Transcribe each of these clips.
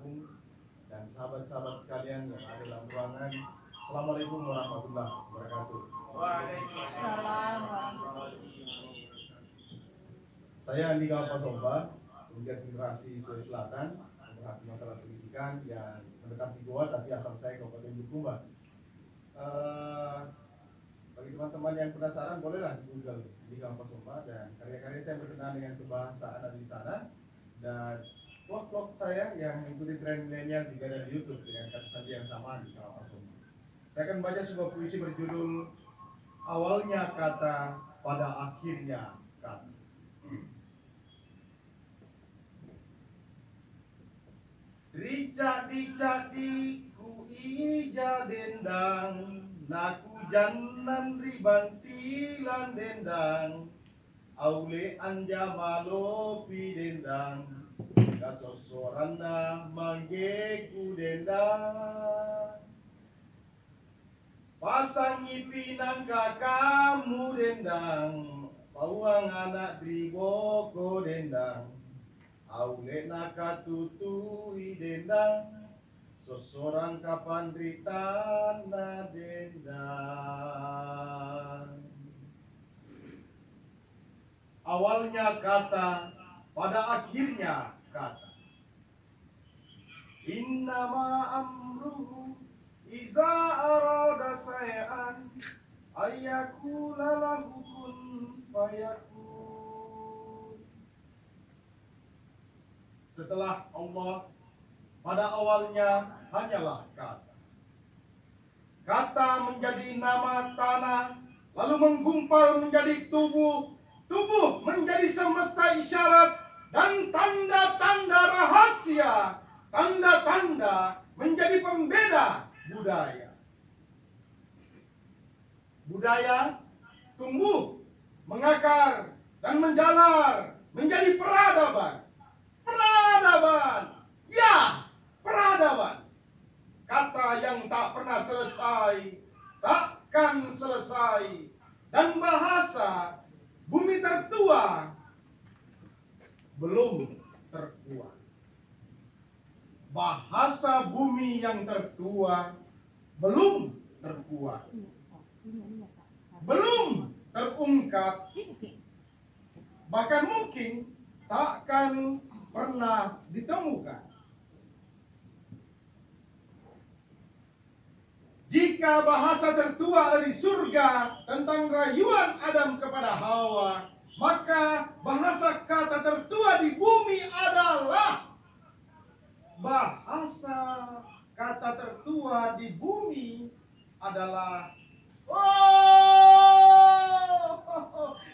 Agung dan sahabat-sahabat sekalian yang ada dalam ruangan. Assalamualaikum warahmatullahi wabarakatuh. Waalaikumsalam warahmatullahi wabarakatuh. Saya Andika Pasomba, Kementerian Generasi Sulawesi Selatan, pemerhati masalah pendidikan yang menetap di Goa, tapi asal saya Kabupaten Bulukumba. Bagi teman-teman yang penasaran, bolehlah di Google Andika Pasomba, dan karya-karya saya berkenaan dengan kebahasaan ada di sana. Dan vlog-vlog saya yang mengikuti tren milenial juga ada di YouTube dengan kata sandi yang sama di Andika Pasomba. Saya akan baca sebuah puisi berjudul Awalnya Kata, Pada Akhirnya Kata. Rica-rica di ku ija dendang, naku janan ribantilan dendang, aule anja malopi dendang, kasosorana manggeku dendang. Pasangi pinang kakamu dendang, pauang anak driboko dendang, aule nakatutui dendang, sesorang kapan ritana dendang. Awalnya kata, pada akhirnya kata. Innama amruhu iza arada say'an ayyakula lahu kun fayakun. Setelah Allah, pada awalnya hanyalah kata. Kata menjadi nama tanah, lalu menggumpal menjadi tubuh, tubuh menjadi semesta isyarat dan tanda-tanda rahasia, tanda-tanda menjadi pembeda budaya. Budaya tumbuh, mengakar, dan menjalar menjadi peradaban. Peradaban, ya, peradaban. Kata yang tak pernah selesai, takkan selesai. Dan bahasa bumi tertua belum terkuat. Bahasa bumi yang tertua belum terkuat, belum terungkap, bahkan mungkin takkan pernah ditemukan. Jika bahasa tertua ada di surga tentang rayuan Adam kepada Hawa, maka bahasa kata tertua di bumi adalah bahasa kata tertua di bumi adalah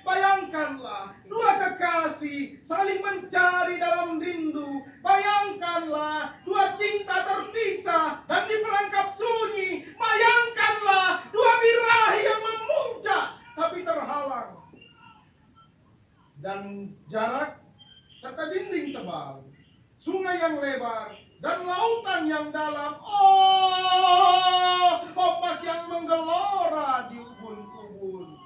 bayangkanlah dua kekasih saling mencari dalam rindu. Bayangkanlah dua cinta terpisah dan diperangkap sunyi. Bayangkanlah dua birahi yang memuncak tapi terhalang. Dan jarak serta dinding tebal, sungai yang lebar, dan lautan yang dalam. Ombak yang menggelora di ubun-ubun.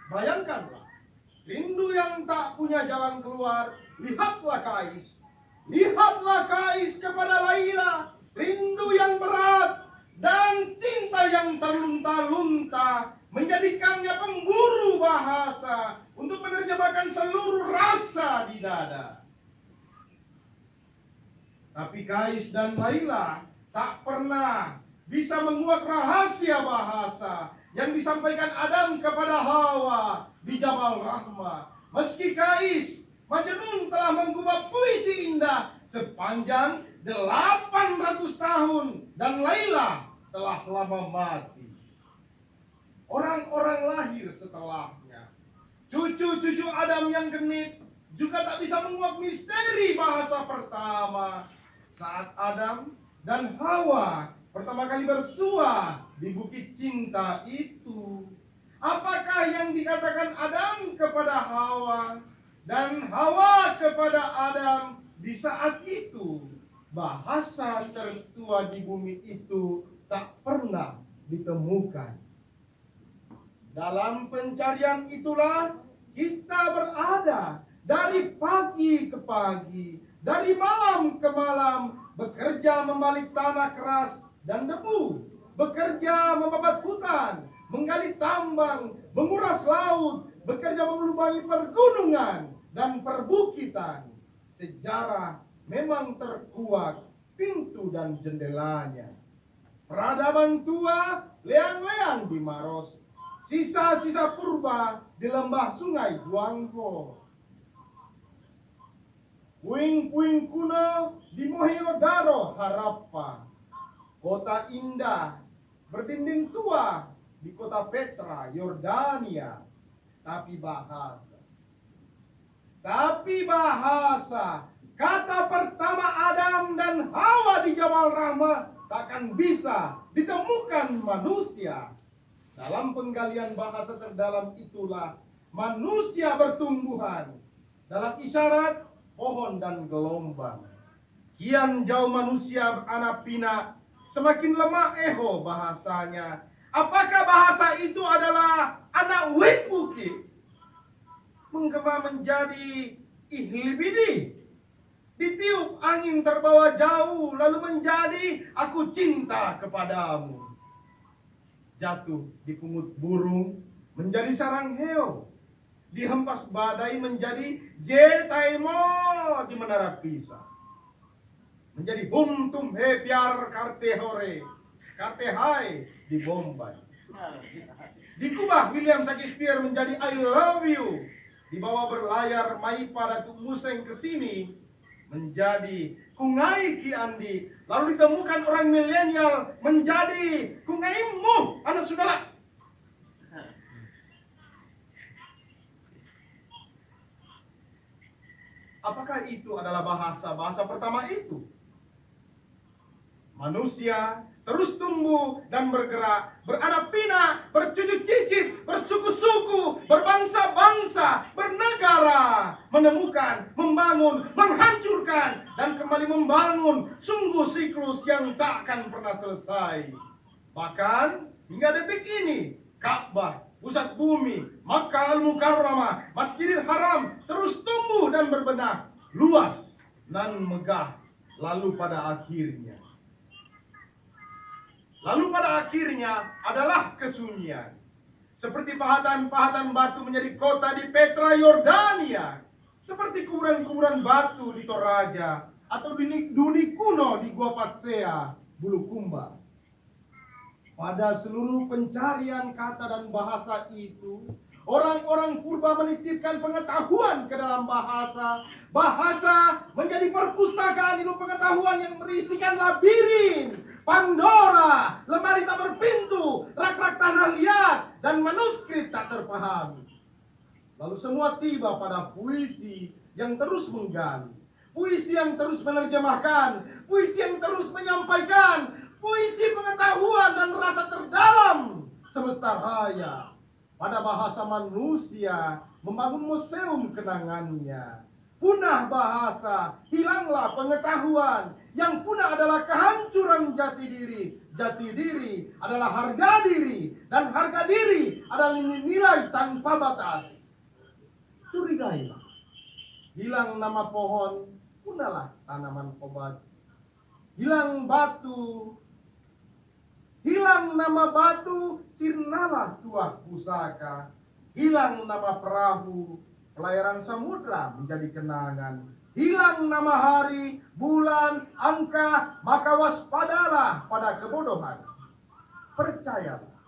Bayangkanlah, rindu yang tak punya jalan keluar. Lihatlah Kais. Lihatlah Kais kepada Laila. Rindu yang berat dan cinta yang terlunta-lunta menjadikannya pemburu bahasa untuk menerjemahkan seluruh rasa di dada. Tapi Kais dan Laila tak pernah bisa menguak rahasia bahasa yang disampaikan Adam kepada Hawa di Jabal Rahmah. Meski Kais, Majnun telah menggubah puisi indah sepanjang 800 tahun dan Laila telah lama mati. Orang-orang lahir setelahnya, cucu-cucu Adam yang genit juga tak bisa menguak misteri bahasa pertama saat Adam dan Hawa pertama kali bersua di bukit cinta itu. Apakah yang dikatakan Adam kepada Hawa dan Hawa kepada Adam di saat itu? Bahasa tertua di bumi itu tak pernah ditemukan. Dalam pencarian itulah kita berada dari pagi ke pagi, dari malam ke malam, bekerja membalik tanah keras dan debu, bekerja membabat hutan, menggali tambang, menguras laut, bekerja melubangi pergunungan dan perbukitan. Sejarah memang terkuak pintu dan jendelanya. Peradaban tua leang-leang di Maros, sisa-sisa purba di lembah sungai Guangpo. Puing-puing kuno di Mohenjo-daro Harappa. Kota indah berdinding tua di kota Petra, Yordania. Tapi bahasa, kata pertama Adam dan Hawa di Jabal Rahmah takkan bisa ditemukan manusia. Dalam penggalian bahasa terdalam itulah manusia bertumbuhan. Dalam isyarat, pohon dan gelombang. Kian jauh manusia beranak pinak, semakin lemah eho bahasanya. Apakah bahasa itu adalah anak wikbuki? Menggema menjadi ihlibidi. Ditiup angin terbawa jauh, lalu menjadi aku cinta kepadamu. Jatuh di pungut burung, menjadi sarang heo. Dihempas badai menjadi jetaimo di menara Pisa. Menjadi bum tum he piar karte hore, karte hai di Bombay. Dikubah William Shakespeare menjadi I love you. Dibawa berlayar Maipa Datuk Museng ke sini menjadi Kungai Ki Andi. Lalu ditemukan orang milenial menjadi Kungaimu anak saudara. Apakah itu adalah bahasa pertama itu? Manusia terus tumbuh dan bergerak, beranak pinak, bercucuk cicit, bersuku-suku, berbangsa-bangsa, bernegara, menemukan, membangun, menghancurkan, dan kembali membangun. Sungguh siklus yang tak akan pernah selesai. Bahkan hingga detik ini, Ka'bah, pusat bumi, Makkah Al-Mukarramah, Masjidil Haram terus tumbuh dan berbenah, luas dan megah. Lalu pada akhirnya adalah kesunyian. Seperti pahatan-pahatan batu menjadi kota di Petra, Yordania. Seperti kuburan-kuburan batu di Toraja, atau duni kuno di Gua Pasea, Bulukumba. Pada seluruh pencarian kata dan bahasa itu, orang-orang purba menitipkan pengetahuan ke dalam bahasa. Bahasa menjadi perpustakaan ilmu pengetahuan yang berisikan labirin, Pandora, lemari tak berpintu, rak-rak tanah liat, dan manuskrip tak terpahami. Lalu semua tiba pada puisi yang terus menggali, puisi yang terus menerjemahkan, puisi yang terus menyampaikan, puisi pengetahuan dan rasa terdalam semesta raya. Pada bahasa manusia membangun museum kenangannya. Punah bahasa, hilanglah pengetahuan. Yang punah adalah kehancuran jati diri. Jati diri adalah harga diri. Dan harga diri adalah nilai tanpa batas. Curigailah. Hilang nama pohon, punahlah tanaman obat. Hilang batu, hilang nama batu, sirnalah tuah pusaka. Hilang nama perahu, pelayaran samudra menjadi kenangan. Hilang nama hari, bulan, angka, maka waspadalah pada kebodohan. Percayalah,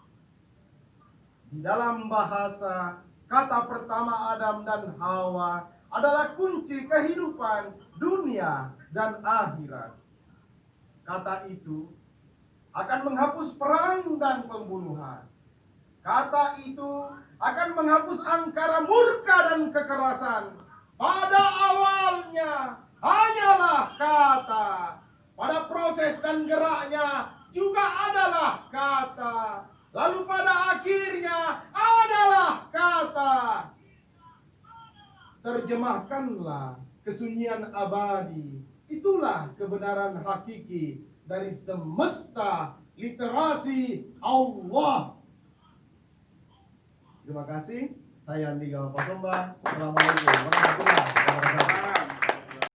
di dalam bahasa, kata pertama Adam dan Hawa adalah kunci kehidupan dunia dan akhirat. Kata itu akan menghapus perang dan pembunuhan. Kata itu akan menghapus angkara murka dan kekerasan. Pada awalnya hanyalah kata. Pada proses dan geraknya juga adalah kata. Lalu pada akhirnya adalah kata. Terjemahkanlah kesunyian abadi. Itulah kebenaran hakiki dari semesta literasi Allah. Terima kasih. Saya Andi Gawapasomba. Assalamualaikum warahmatullahi wabarakatuh.